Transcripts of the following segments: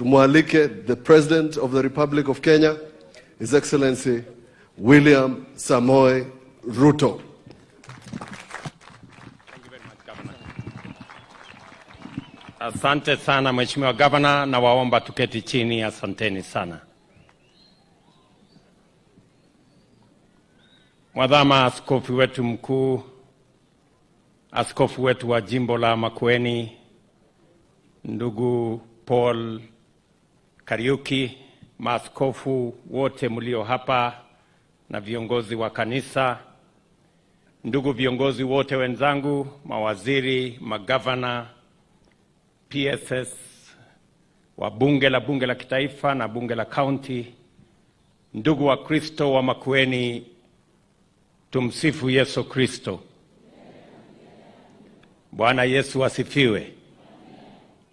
tumwalike the President of the Republic of Kenya, His Excellency William Samoei Ruto. Thank you very much, Governor. Asante sana Mheshimiwa Governor, na waomba tuketi chini. Asanteni sana. Mwadhama askofu wetu mkuu, askofu wetu wa jimbo la Makueni, ndugu Paul Kariuki, maaskofu wote mlio hapa na viongozi wa kanisa, ndugu viongozi wote wenzangu, mawaziri, magavana, PSS, wa bunge la kitaifa na bunge la county, ndugu wa Kristo wa Makueni, tumsifu Yesu Kristo. Bwana Yesu asifiwe.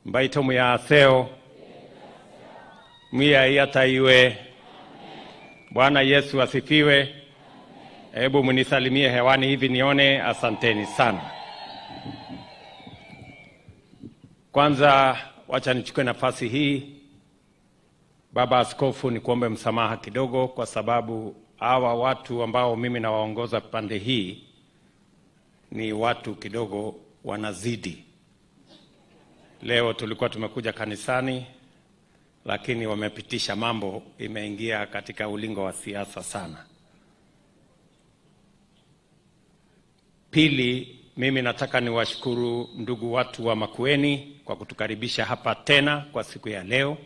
Mbaito muyaseo, mia yataiwe. Bwana Yesu asifiwe. Hebu munisalimie hewani hivi nione. Asanteni sana. Kwanza wacha nichukue nafasi hii, Baba Askofu, ni kuombe msamaha kidogo, kwa sababu hawa watu ambao mimi nawaongoza pande hii ni watu kidogo wanazidi. Leo tulikuwa tumekuja kanisani, lakini wamepitisha mambo, imeingia katika ulingo wa siasa sana. Pili, mimi nataka niwashukuru ndugu watu wa Makueni kwa kutukaribisha hapa tena kwa siku ya leo.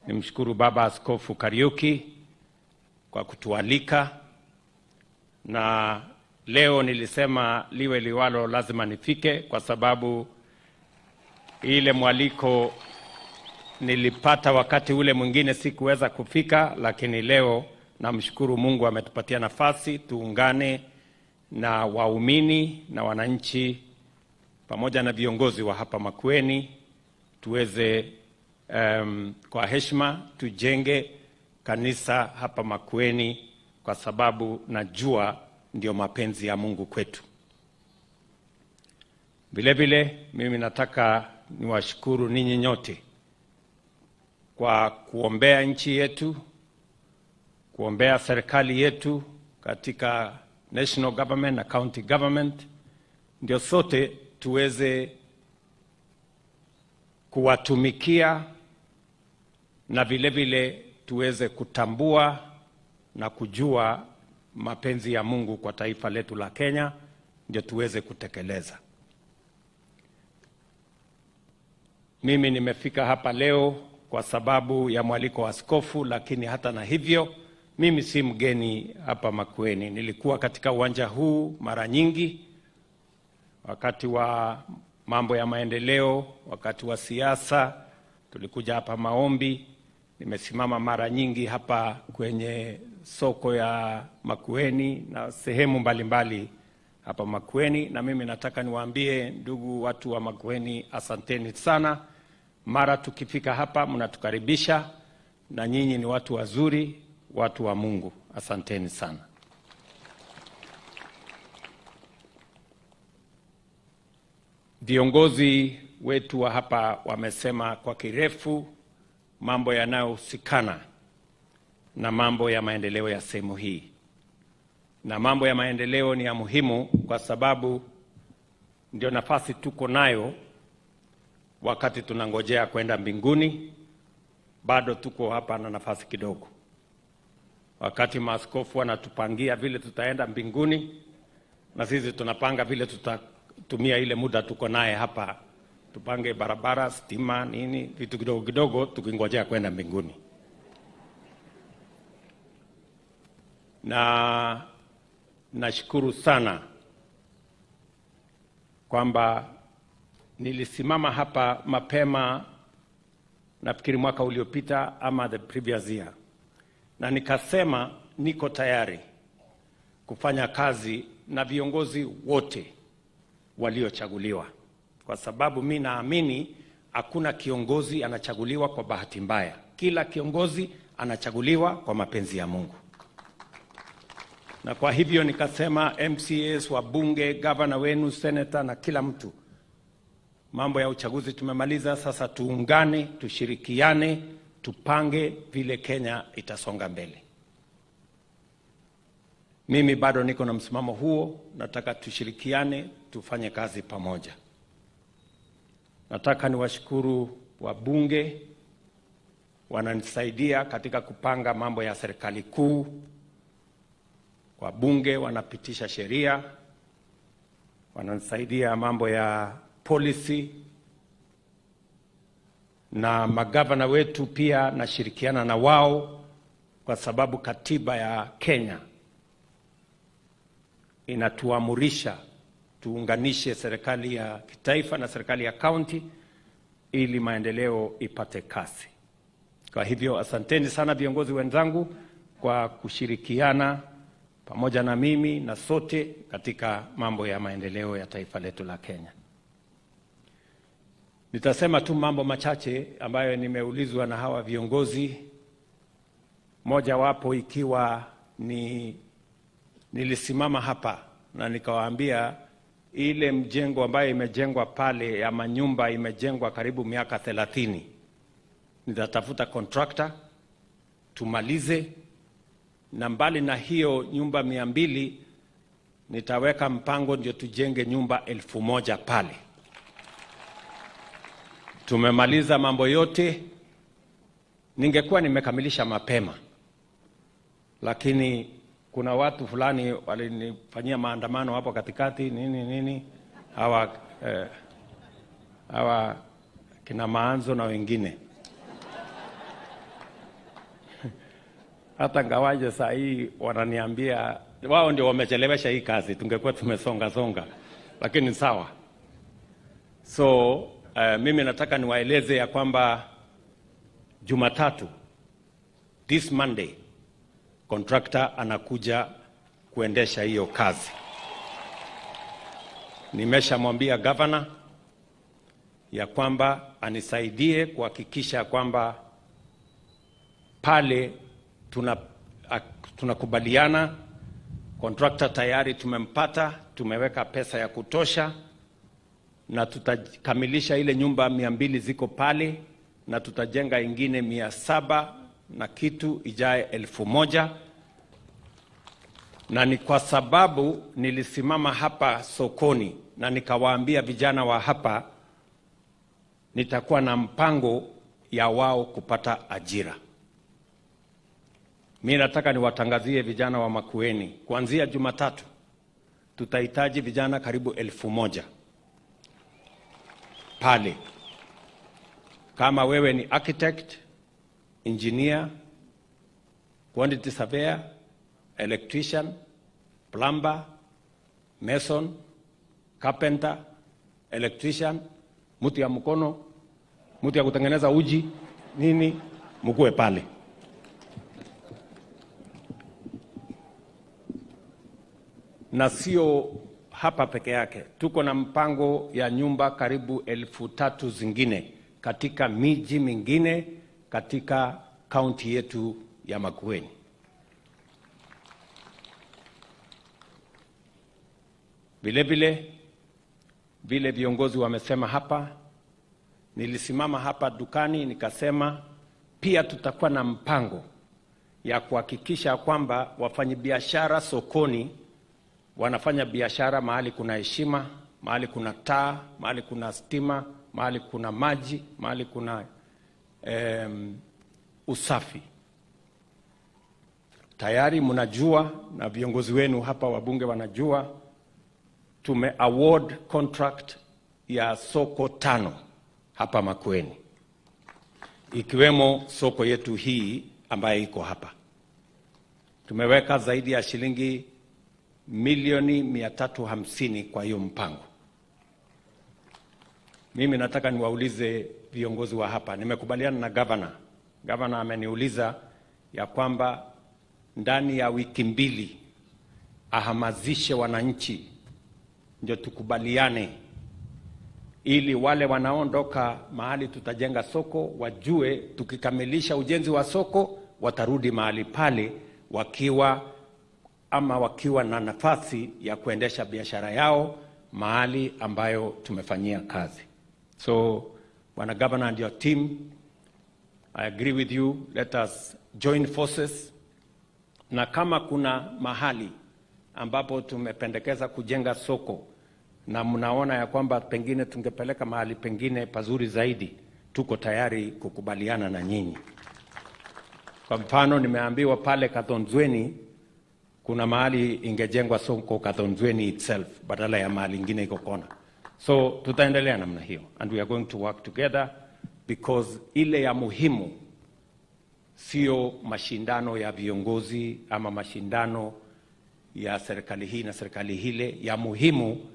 Nimshukuru Baba Askofu Kariuki kwa kutualika, na leo nilisema liwe liwalo lazima nifike, kwa sababu ile mwaliko nilipata wakati ule mwingine sikuweza kufika, lakini leo namshukuru Mungu ametupatia nafasi tuungane na waumini na wananchi pamoja na viongozi wa hapa Makueni tuweze kwa heshima tujenge kanisa hapa Makueni, kwa sababu najua ndio mapenzi ya Mungu kwetu. Vile vile mimi nataka niwashukuru ninyi nyote kwa kuombea nchi yetu, kuombea serikali yetu katika national government na county government, ndio sote tuweze kuwatumikia na vile vile tuweze kutambua na kujua mapenzi ya Mungu kwa taifa letu la Kenya, ndio tuweze kutekeleza. Mimi nimefika hapa leo kwa sababu ya mwaliko wa askofu, lakini hata na hivyo mimi si mgeni hapa Makueni. Nilikuwa katika uwanja huu mara nyingi, wakati wa mambo ya maendeleo, wakati wa siasa, tulikuja hapa maombi. Nimesimama mara nyingi hapa kwenye soko ya Makueni na sehemu mbalimbali hapa Makueni, na mimi nataka niwaambie ndugu watu wa Makueni, asanteni sana. Mara tukifika hapa mnatukaribisha, na nyinyi ni watu wazuri, watu wa Mungu. Asanteni sana. Viongozi wetu wa hapa wamesema kwa kirefu mambo yanayohusikana na mambo ya maendeleo ya sehemu hii. Na mambo ya maendeleo ni ya muhimu kwa sababu ndio nafasi tuko nayo wakati tunangojea kwenda mbinguni. Bado tuko hapa na nafasi kidogo. Wakati maaskofu wanatupangia vile tutaenda mbinguni, na sisi tunapanga vile tutatumia ile muda tuko naye hapa, tupange barabara, stima, nini, vitu kidogo kidogo tukingojea kwenda mbinguni. Na nashukuru sana kwamba nilisimama hapa mapema, nafikiri mwaka uliopita ama the previous year, na nikasema niko tayari kufanya kazi na viongozi wote waliochaguliwa, kwa sababu mimi naamini hakuna kiongozi anachaguliwa kwa bahati mbaya. Kila kiongozi anachaguliwa kwa mapenzi ya Mungu. Na kwa hivyo nikasema MCAs, wabunge, governor wenu, senator na kila mtu, mambo ya uchaguzi tumemaliza, sasa tuungane, tushirikiane, tupange vile Kenya itasonga mbele. Mimi bado niko na msimamo huo, nataka tushirikiane, tufanye kazi pamoja. Nataka niwashukuru wabunge, wananisaidia katika kupanga mambo ya serikali kuu. Wabunge wanapitisha sheria, wananisaidia mambo ya policy, na magavana wetu pia nashirikiana na wao, kwa sababu katiba ya Kenya inatuamurisha tuunganishe serikali ya kitaifa na serikali ya kaunti ili maendeleo ipate kasi. Kwa hivyo asanteni sana viongozi wenzangu kwa kushirikiana pamoja na mimi na sote katika mambo ya maendeleo ya taifa letu la Kenya. Nitasema tu mambo machache ambayo nimeulizwa na hawa viongozi. Moja wapo ikiwa nilisimama hapa na nikawaambia ile mjengo ambayo imejengwa pale ya manyumba imejengwa karibu miaka 30. Nitatafuta contractor tumalize, na mbali na hiyo nyumba 200 nitaweka mpango ndio tujenge nyumba 1000 pale. Tumemaliza mambo yote. Ningekuwa nimekamilisha mapema, lakini kuna watu fulani walinifanyia maandamano hapo katikati nini hawa kina Maanzo na wengine. Hata ngawaje saa hii wananiambia wao ndio wamechelewesha hii kazi, tungekuwa tumesonga, lakini sawa. So mimi nataka niwaeleze ya kwamba Jumatatu, this Monday, contractor anakuja kuendesha hiyo kazi. Nimeshamwambia governor ya kwamba anisaidie kuhakikisha kwamba pale tunakubaliana. Contractor tayari tumempata, tumeweka pesa ya kutosha, na tutakamilisha ile nyumba 200 ziko pale, na tutajenga ingine 700 na kitu ijae 1000. Na ni kwa sababu nilisimama hapa sokoni na nikawaambia vijana wa hapa nitakuwa na mpango ya wao kupata ajira. Mimi nataka niwatangazie vijana wa Makueni, kuanzia Jumatatu tutahitaji vijana karibu 1000 pale. Kama wewe ni architect, engineer, quantity surveyor, electrician, plumber, mason, carpenter, electrician, mtu ya mkono, mtu ya kutengeneza uji, nini, mkuwe pale. Na sio hapa peke yake, tuko na mpango ya nyumba karibu 3000 zingine katika miji mingine katika kaunti yetu ya Makueni. Vile viongozi wamesema hapa, nilisimama hapa dukani nikasema pia tutakuwa na mpango ya kuhakikisha kwamba wafanyabiashara sokoni wanafanya biashara mahali kuna heshima, mahali kuna taa, mahali kuna stima, mahali kuna maji, mahali kuna usafi. Tayari mnajua na viongozi wenu hapa wabunge wanajua, tume award contract ya soko 5 hapa Makueni, ikiwemo soko yetu hii ambayo iko hapa. Tumeweka zaidi ya shilingi milioni 350 kwa hiyo mpango. Mimi nataka niwaulize viongozi wa hapa, nimekubaliana na governor. Governor ameniuliza ya kwamba ndani ya wiki 2 ahamazishe wananchi ndio tukubaliane, ili wale wanaondoka mahali tutajenga soko wajue tukikamilisha ujenzi wa soko watarudi mahali pale wakiwa na nafasi ya kuendesha biashara yao mahali ambayo tumefanyia kazi. So, Bwana Governor and your team, I agree with you. Let us join forces. Na kama kuna mahali ambapo tumependekeza kujenga soko na mnaona ya kwamba pengine tungepeleka mahali pengine pazuri zaidi, tuko tayari kukubaliana na nyinyi. Kwa mfano, nimeambiwa pale Kathonzweni kuna mahali ingejengwa soko Kathonzweni itself badala ya mahali ingine iko kona. So tutaendelea namna hiyo, and we are going to work together, because ile ya muhimu sio mashindano ya viongozi ama mashindano ya serikali hii na serikali hile. Ya muhimu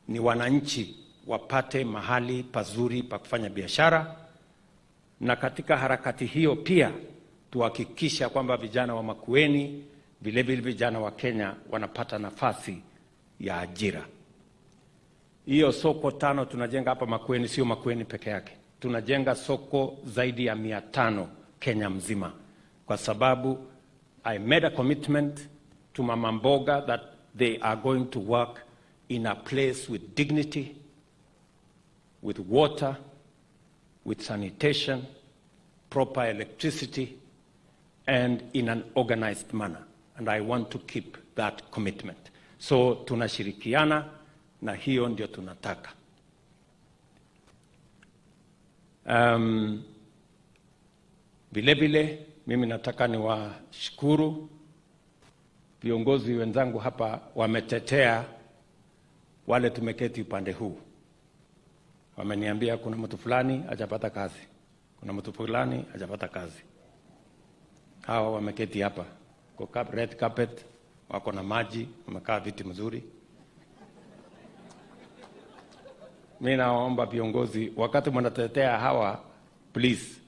ni wananchi wapate mahali pazuri pa kufanya biashara, na katika harakati hiyo pia tuhakikisha kwamba vijana wa Makueni, vile vile vijana wa Kenya wanapata nafasi ya ajira. Hiyo soko 5 tunajenga hapa Makueni, sio Makueni peke yake. Tunajenga soko zaidi ya 500 Kenya mzima, kwa sababu I made a commitment to Mama Mboga that they are going to work in a place with dignity, with water, with sanitation, proper electricity, and in an organized manner. And I want to keep that commitment. So tunashirikiana na hiyo ndio tunataka. Vile vile mimi nataka niwashukuru viongozi wenzangu hapa, wametetea wale tumeketi upande huu. Wameniambia kuna mtu fulani hajapata kazi, kuna mtu fulani hajapata kazi. Hawa wameketi hapa kwa red carpet, wako na maji, wamekaa viti mzuri. Mimi naomba viongozi, wakati mnatetea hawa, please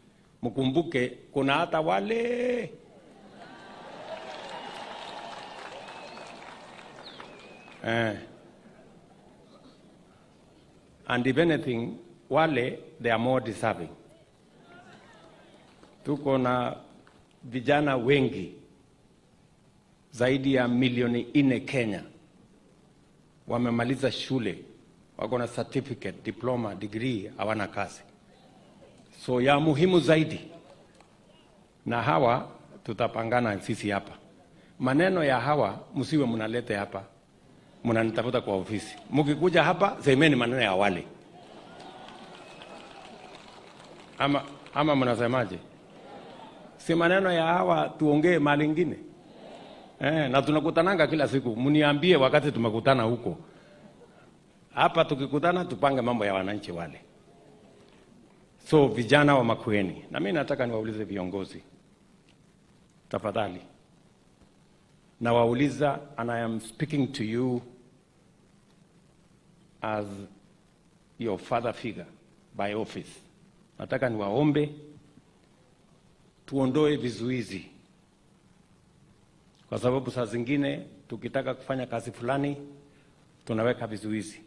mkumbuke kuna hata wale and if anything, wale they are more deserving. Tuko na vijana wengi zaidi ya milioni 4 Kenya wamemaliza shule, wako na certificate, diploma, degree, hawana kazi. So ya muhimu zaidi, na hawa tutapangana sisi hapa. Maneno ya hawa msiwe mnalete hapa, mnanitafuta kwa ofisi. Mkikuja hapa semeni maneno ya wale. Ama mnasemaje? Si maneno ya hawa tuongee mali ingine. Na tunakutananga kila siku. Mniambie wakati tumekutana huko. Hapa tukikutana tupange mambo ya wananchi wale. So vijana wa Makueni, na mimi nataka niwaulize viongozi, tafadhali. Na wauliza, and I am speaking to you as your father figure by office. Nataka niwaombe tuondoe vizuizi, kwa sababu saa zingine tukitaka kufanya kazi fulani tunaweka vizuizi.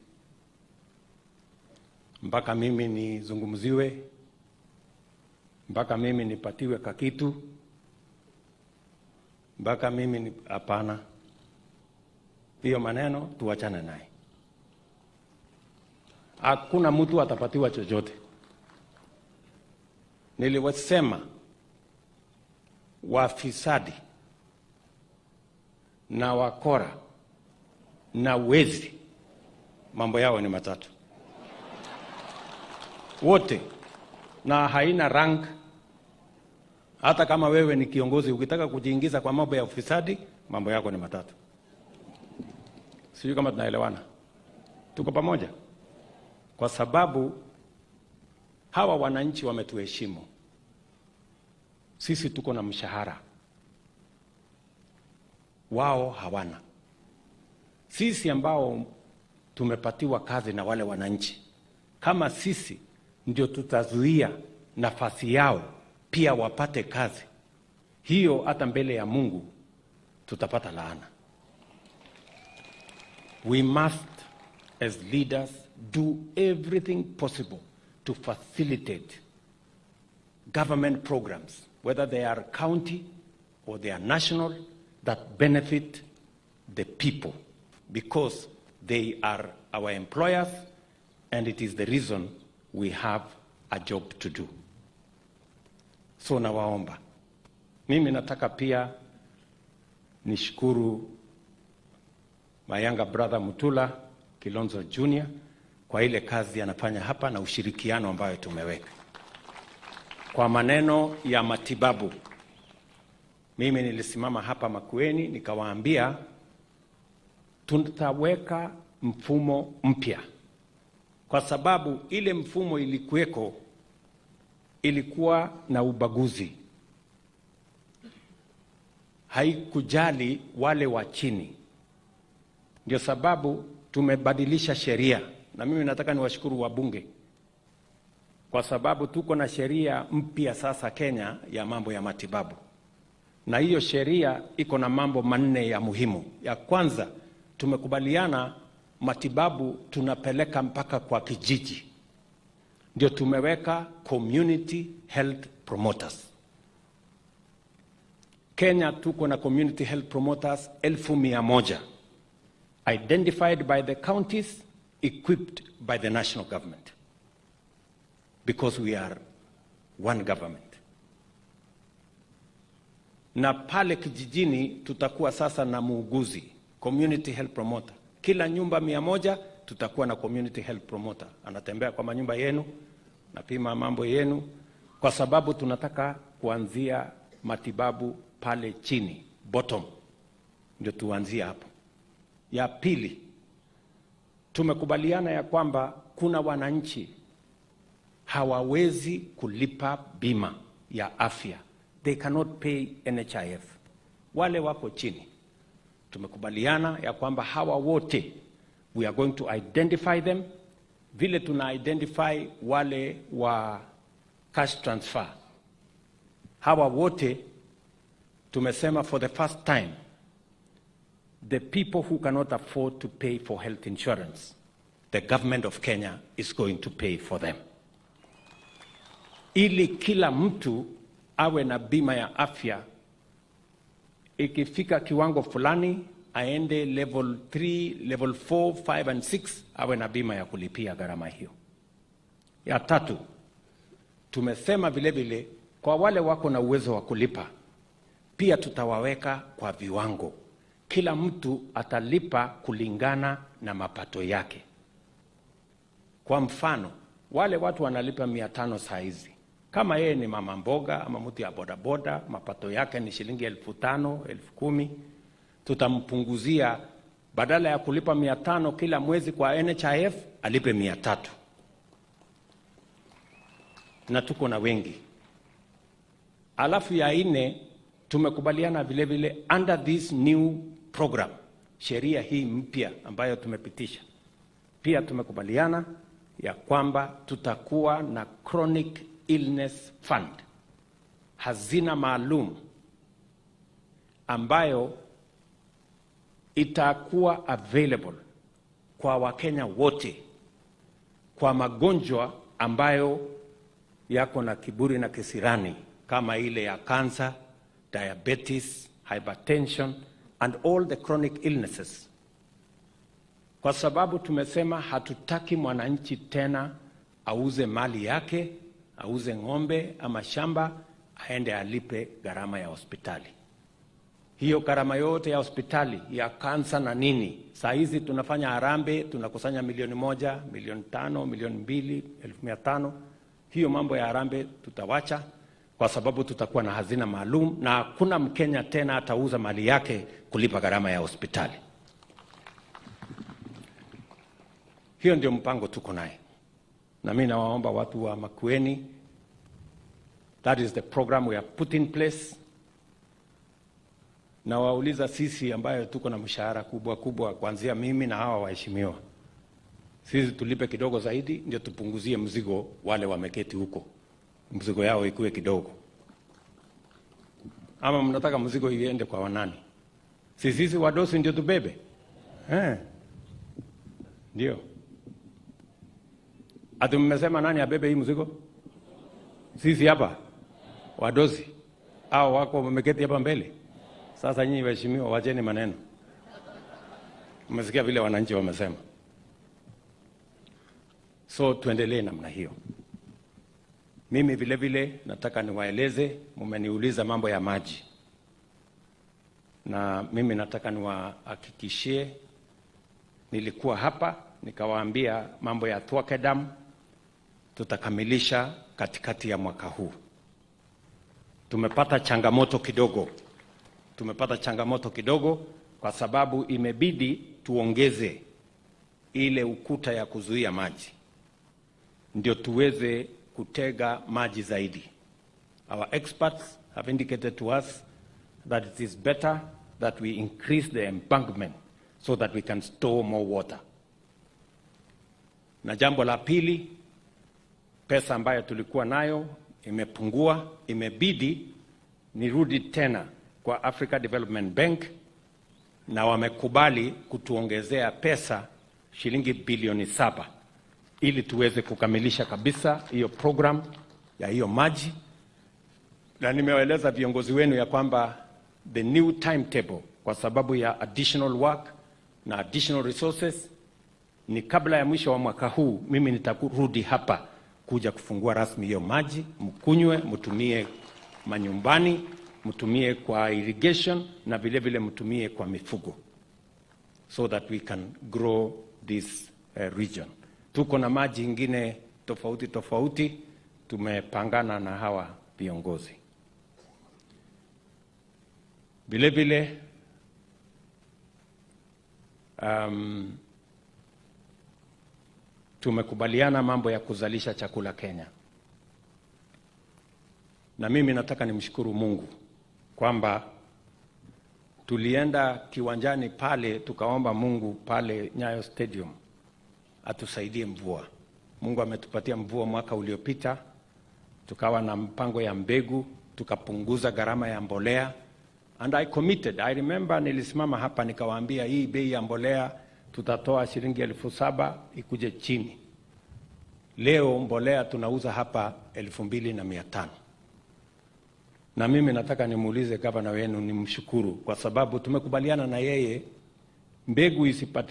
Mpaka mimi nizungumziwe, mpaka mimi nipatiwe kakitu, mpaka mimi ni hapana. Hiyo maneno tuachane naye. Hakuna mtu atapatiwa chochote. Niliwasema wafisadi na wakora na wezi mambo yao ni matatu. Wote, na haina rank. Hata kama wewe ni kiongozi, ukitaka kujiingiza kwa mambo ya ufisadi, mambo yako ni matatu. Sijui kama tunaelewana. Tuko pamoja? Kwa sababu hawa wananchi wametuheshimu. Sisi tuko na mshahara, wao hawana. Sisi ambao tumepatiwa kazi na wale wananchi, kama sisi ndio tutazuia nafasi yao pia wapate kazi, hiyo hata mbele ya Mungu tutapata laana. We must as leaders do everything possible to facilitate government programs, whether they are county or they are national, that benefit the people, because they are our employers, and it is the reason we have a job to do. So nawaomba. Mimi nataka pia nishukuru my younger brother Mutula Kilonzo Jr. kwa ile kazi anafanya hapa na ushirikiano ambayo tumeweka. Kwa maneno ya matibabu, mimi nilisimama hapa Makueni nikawaambia tutaweka mfumo mpya, kwa sababu ile mfumo ilikuweko ilikuwa na ubaguzi, haikujali wale wa chini. Ndio sababu tumebadilisha sheria, na mimi nataka niwashukuru wabunge kwa sababu tuko na sheria mpya sasa Kenya ya mambo ya matibabu, na hiyo sheria iko na mambo manne ya muhimu. Ya kwanza, tumekubaliana matibabu tunapeleka mpaka kwa kijiji, ndio tumeweka community health promoters. Kenya tuko na community health promoters 1,100 identified by the counties, equipped by the national government, because we are one government. Na pale kijijini tutakuwa sasa na muuguzi, community health promoter. Kila nyumba 100 tutakuwa na community health promoter. Anatembea kwa manyumba yenu, napima mambo yenu, kwa sababu tunataka kuanzia matibabu pale chini, bottom. Ndio tuanzie hapo. Ya pili, tumekubaliana ya kwamba kuna wananchi hawawezi kulipa bima ya afya. They cannot pay NHIF. Wale wako chini. Tumekubaliana ya kwamba hawa wote, we are going to identify them vile tuna identify wale wa cash transfer. Hawa wote tumesema for the first time, the people who cannot afford to pay for health insurance, the government of Kenya is going to pay for them. Ili kila mtu awe na bima ya afya, ikifika kiwango fulani aende level 3, level 4, 5 and 6 awe na bima ya kulipia gharama hiyo. Ya tatu, tumesema vile vile kwa wale wako na uwezo wa kulipa, pia tutawaweka kwa viwango. Kila mtu atalipa kulingana na mapato yake. Kwa mfano, wale watu wanalipa 500 saa hizi. Kama yeye ni mama mboga ama mtu ya bodaboda, mapato yake ni shilingi 5,000, 10,000, tutampunguzia, badala ya kulipa 500 kila mwezi kwa NHIF, alipe 300. Na tuko na wengi. Alafu ya 4, tumekubaliana vile vile under this new program, sheria hii mpya ambayo tumepitisha, pia tumekubaliana ya kwamba tutakuwa na chronic illness fund, hazina maalum ambayo itakuwa available kwa Wakenya wote kwa magonjwa ambayo yako na kiburi na kisirani, kama ile ya cancer, diabetes, hypertension and all the chronic illnesses. Kwa sababu tumesema hatutaki mwananchi tena auze mali yake, auze ng'ombe ama shamba, aende alipe gharama ya hospitali. Hiyo gharama yote ya hospitali, ya kansa na nini, saa hizi tunafanya harambee, tunakusanya 1,000,000, 500,000, 2,000,000, 1,500. Hiyo mambo ya harambee tutawacha, kwa sababu tutakuwa na hazina maalum, na hakuna Mkenya tena atauza mali yake kulipa gharama ya hospitali. Hiyo ndio mpango tuko naye. Na mimi nawaomba watu wa Makueni, that is the program we have put in place. Na wauliza sisi ambayo tuko na mshahara kubwa kubwa, kuanzia mimi na hawa waheshimiwa, sisi tulipe kidogo zaidi, ndio tupunguzie mzigo wale wameketi huko, mzigo yao ikuwe kidogo. Ama mnataka mzigo iende kwa wanani? Sisi wadosi ndio tubebe? Ndio. Ati mmesema nani abebe hii mzigo? Sisi hapa wadosi au wako wameketi hapa mbele? Sasa nyinyi waheshimiwa, wacheni maneno. Mmesikia vile wananchi wamesema. So tuendelee namna hiyo. Mimi vile vile nataka niwaeleze, mmeniuliza mambo ya maji. Na mimi nataka niwahakikishie, nilikuwa hapa nikawaambia mambo ya Thwake Dam tutakamilisha katikati ya mwaka huu. Tumepata changamoto kidogo kwa sababu imebidi tuongeze ile ukuta ya kuzuia maji ndio tuweze kutega maji zaidi. Our experts have indicated to us that it is better that we increase the embankment so that we can store more water. Na jambo la pili, pesa ambayo tulikuwa nayo imepungua, imebidi nirudi tena kwa Africa Development Bank na wamekubali kutuongezea pesa shilingi bilioni 7 ili tuweze kukamilisha kabisa hiyo program ya hiyo maji. Na nimewaeleza viongozi wenu ya kwamba the new timetable kwa sababu ya additional work na additional resources ni kabla ya mwisho wa mwaka huu mimi nitarudi hapa kuja kufungua rasmi hiyo maji, mkunywe, mtumie manyumbani, mtumie kwa irrigation na vile vile mtumie kwa mifugo, so that we can grow this region. Tuko na maji ingine tofauti tumepangana na hawa viongozi. Vile vile tumekubaliana mambo ya kuzalisha chakula Kenya. Na mimi nataka nimshukuru Mungu kwamba tulienda kiwanjani pale tukaomba Mungu pale Nyayo Stadium atusaidie mvua. Mungu ametupatia mvua mwaka uliopita, tukawa na mpango ya mbegu, tukapunguza gharama ya mbolea. And I committed, I remember nilisimama hapa nikawaambia hii bei ya mbolea tutatoa shilingi 7,000 ikuje chini. Leo mbolea tunauza hapa 2,500. Na mimi nataka nimuulize gavana wenu nimshukuru kwa sababu tumekubaliana na yeye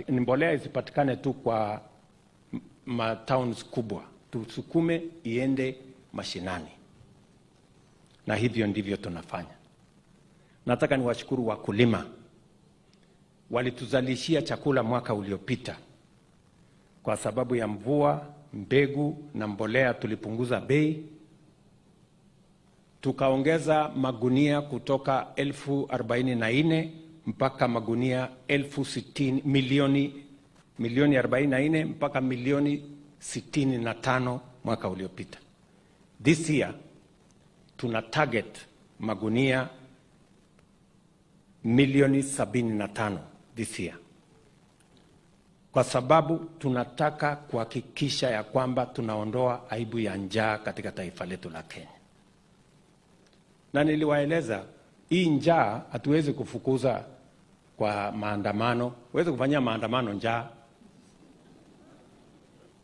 mbolea isipatikane tu kwa towns kubwa, tusukume iende mashinani. Na hivyo ndivyo tunafanya. Nataka niwashukuru wakulima. Walituzalishia chakula mwaka uliopita. Kwa sababu ya mvua, mbegu na mbolea tulipunguza bei. Tukaongeza magunia kutoka 44,000 mpaka magunia 60,000, milioni 44 mpaka milioni 65 mwaka uliopita. This year tuna target magunia milioni 75 this year. Kwa sababu tunataka kuhakikisha ya kwamba tunaondoa aibu ya njaa katika taifa letu la Kenya. Na niliwaeleza hii njaa hatuwezi kufukuza kwa maandamano. Huwezi kufanyia maandamano njaa.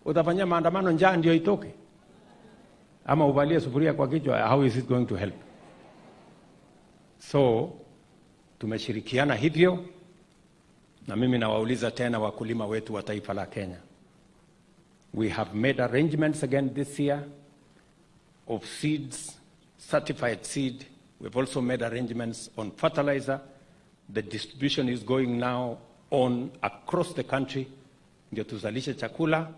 Utafanyia maandamano njaa ndio itoke? Ama uvalie sufuria kwa kichwa, how is it going to help? So tumeshirikiana hivyo, na mimi nawauliza tena wakulima wetu wa taifa la Kenya. We have made arrangements again this year of seeds, certified seed. We've also made arrangements on fertilizer. The distribution is going now on across the country. Ndio tuzalishe chakula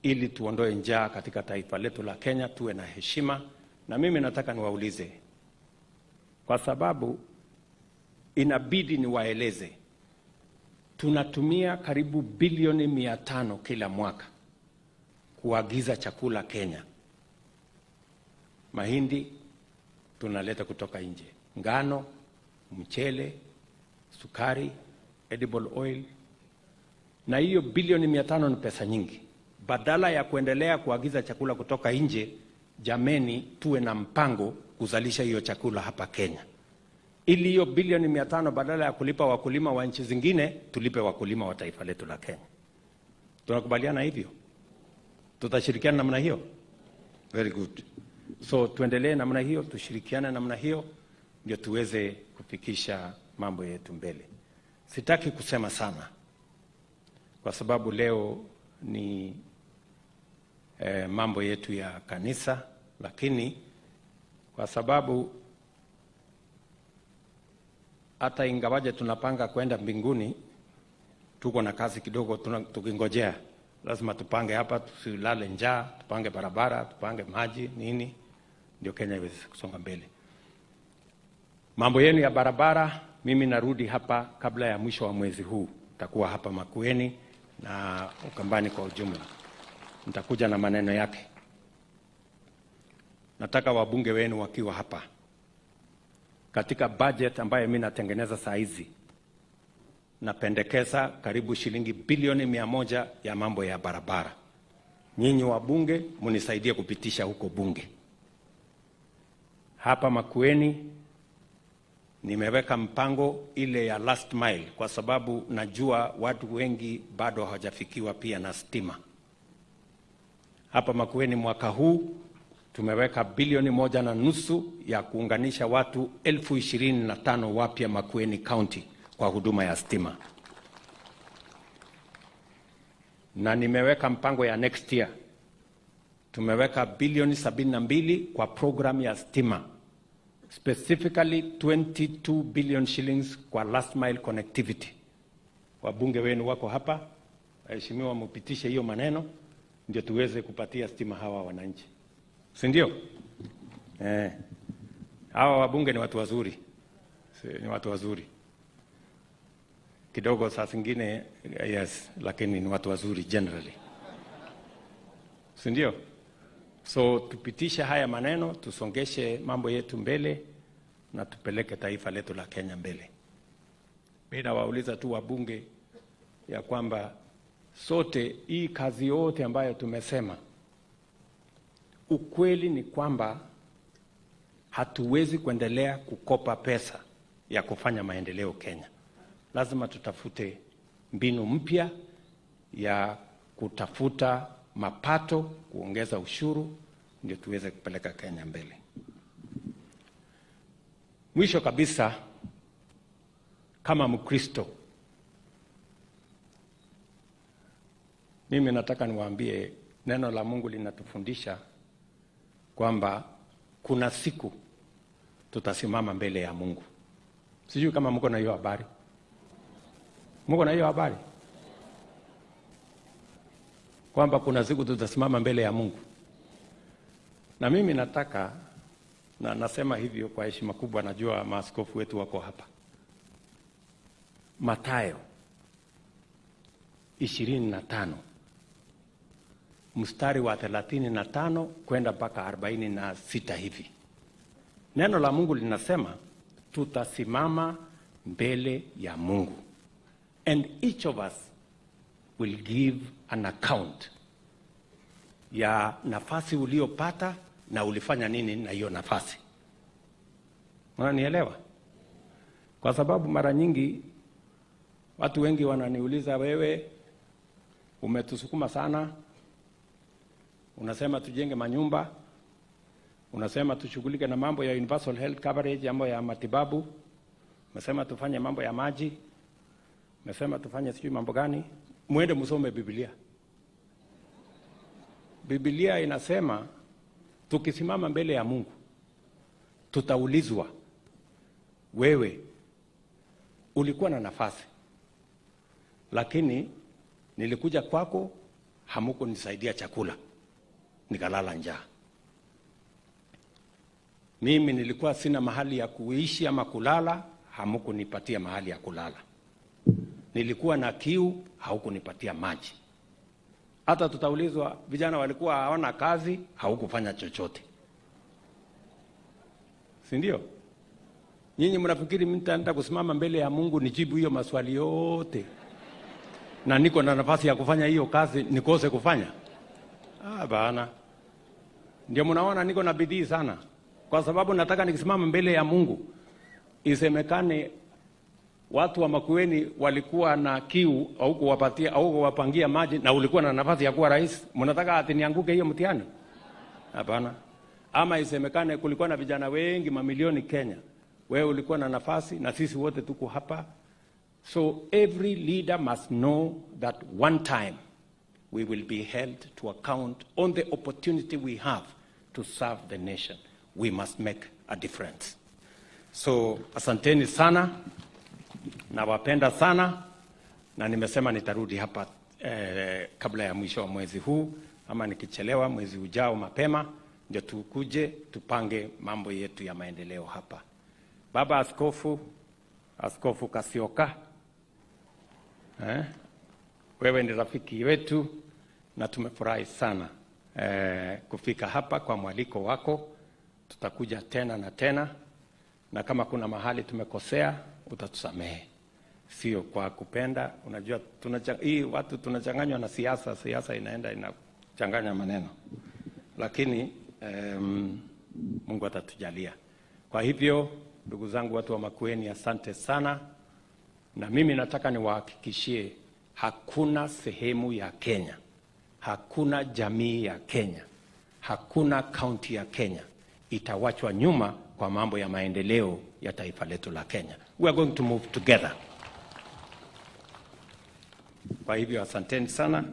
ili tuondoe njaa katika taifa letu la Kenya, tuwe na heshima. Na mimi nataka niwaulize, kwa sababu inabidi niwaeleze, tunatumia karibu bilioni 500 kila mwaka kuagiza chakula Kenya. Mahindi tunaleta kutoka nje, ngano, mchele, sukari, edible oil. Na hiyo bilioni 500 ni pesa nyingi. Badala ya kuendelea kuagiza chakula kutoka nje, jameni tuwe na mpango kuzalisha hiyo chakula hapa Kenya. Ili hiyo bilioni 500 badala ya kulipa wakulima wa nchi zingine, tulipe wakulima wa taifa letu la Kenya. Tunakubaliana hivyo? Tutashirikiana namna hiyo? Very good. So tuendelee namna hiyo, tushirikiane namna hiyo, ndio tuweze kufikisha mambo yetu mbele. Sitaki kusema sana, kwa sababu leo ni mambo yetu ya kanisa, lakini kwa sababu hata ingawaje tunapanga kwenda mbinguni, tuko na kazi kidogo tukingojea. Lazima tupange hapa, tusilale njaa, tupange barabara, tupange maji nini, ndio Kenya iweze kusonga mbele. Mambo yenu ya barabara, mimi narudi hapa kabla ya mwisho wa mwezi huu. Nitakuwa hapa Makueni na Ukambani kwa ujumla. Nitakuja na maneno yake. Nataka wabunge wenu wakiwa hapa. Katika budget ambayo mimi natengeneza saa hizi, napendekeza karibu shilingi bilioni 100 ya mambo ya barabara. Nyinyi wabunge munisaidie kupitisha huko bunge. Hapa Makueni nimeweka mpango ile ya last mile, kwa sababu najua watu wengi bado hawajafikiwa pia na stima. Hapa Makueni mwaka huu tumeweka bilioni 1.5 ya kuunganisha watu 25,000 wapya Makueni County kwa huduma ya stima. Na nimeweka mpango ya next year. Tumeweka bilioni 72 kwa program ya stima. Specifically 22 billion shillings kwa last mile connectivity. Wabunge wenu wako hapa, waheshimiwa, mupitishe hiyo maneno ndio tuweze kupatia stima hawa wananchi. Si ndio? Hawa wabunge ni watu wazuri. Ni watu wazuri. Kidogo saa zingine yes, lakini ni watu wazuri generally. Si ndio? So tupitishe haya maneno, tusongeshe mambo yetu mbele na tupeleke taifa letu la Kenya mbele. Mimi nawauliza tu wabunge ya kwamba sote hii kazi yote ambayo tumesema, ukweli ni kwamba hatuwezi kuendelea kukopa pesa ya kufanya maendeleo Kenya. Lazima tutafute mbinu mpya ya kutafuta mapato, kuongeza ushuru, ndio tuweze kupeleka Kenya mbele. Mwisho kabisa, kama Mkristo, mimi nataka niwaambie neno la Mungu linatufundisha kwamba kuna siku tutasimama mbele ya Mungu. Sijui kama mko na hiyo habari. Mko na hiyo habari? Kwamba kuna siku tutasimama mbele ya Mungu. Na mimi nataka, na nasema hivyo kwa heshima kubwa, najua maaskofu wetu wako hapa. Mathayo 25 mstari wa 35 kwenda mpaka 46 hivi. Neno la Mungu linasema tutasimama mbele ya Mungu. And each of us will give an account ya nafasi uliopata na ulifanya nini na hiyo nafasi. Unanielewa? Kwa sababu mara nyingi watu wengi wananiuliza, wewe umetusukuma sana, unasema tujenge manyumba, unasema tushughulike na mambo ya universal health coverage, mambo ya matibabu, unasema tufanye mambo ya maji, unasema tufanye sijui mambo gani. Muende msome Biblia. Biblia inasema tukisimama mbele ya Mungu tutaulizwa, wewe ulikuwa na nafasi, lakini nilikuja kwako, hamukunisaidia chakula, nikalala njaa. Mimi nilikuwa sina mahali ya kuishi ama kulala, hamukunipatia mahali ya kulala. Nilikuwa na kiu, haukunipatia maji. Hata tutaulizwa, vijana walikuwa hawana kazi, haukufanya chochote. Si ndio? Nyinyi mnafikiri mimi nitaenda kusimama mbele ya Mungu nijibu hiyo maswali yote, na niko na nafasi ya kufanya hiyo kazi nikose kufanya? Bana. Ndio mnaona niko na bidii sana, kwa sababu nataka nikisimama mbele ya Mungu isemekane watu wa Makueni walikuwa na kiu au kuwapatia au kuwapangia maji, na ulikuwa na nafasi ya kuwa rais. Mnataka ati nianguke hiyo mtihani? Hapana. Ama isemekane kulikuwa na vijana wengi mamilioni Kenya, wewe ulikuwa na nafasi na sisi wote tuko hapa. So every leader must know that one time we will be held to account on the opportunity we have to serve the nation. We must make a difference. So asanteni sana, nawapenda sana, na nimesema nitarudi hapa kabla ya mwisho wa mwezi huu, ama nikichelewa mwezi ujao mapema, ndio tukuje tupange mambo yetu ya maendeleo hapa. Baba Askofu Kasioka, wewe ni rafiki wetu na tumefurahi sana kufika hapa kwa mwaliko wako. Tutakuja tena na tena, na kama kuna mahali tumekosea utatusamehe. Sio kwa kupenda, unajua hii watu tunachanganywa na siasa inaenda inachanganya maneno. Lakini Mungu atatujalia. Kwa hivyo ndugu zangu watu wa Makueni, asante sana. Na mimi nataka niwahakikishie hakuna sehemu ya Kenya, hakuna jamii ya Kenya, hakuna kaunti ya Kenya itawachwa nyuma kwa mambo ya maendeleo ya taifa letu la Kenya. We are going to move together. Kwa hivyo asanteni sana.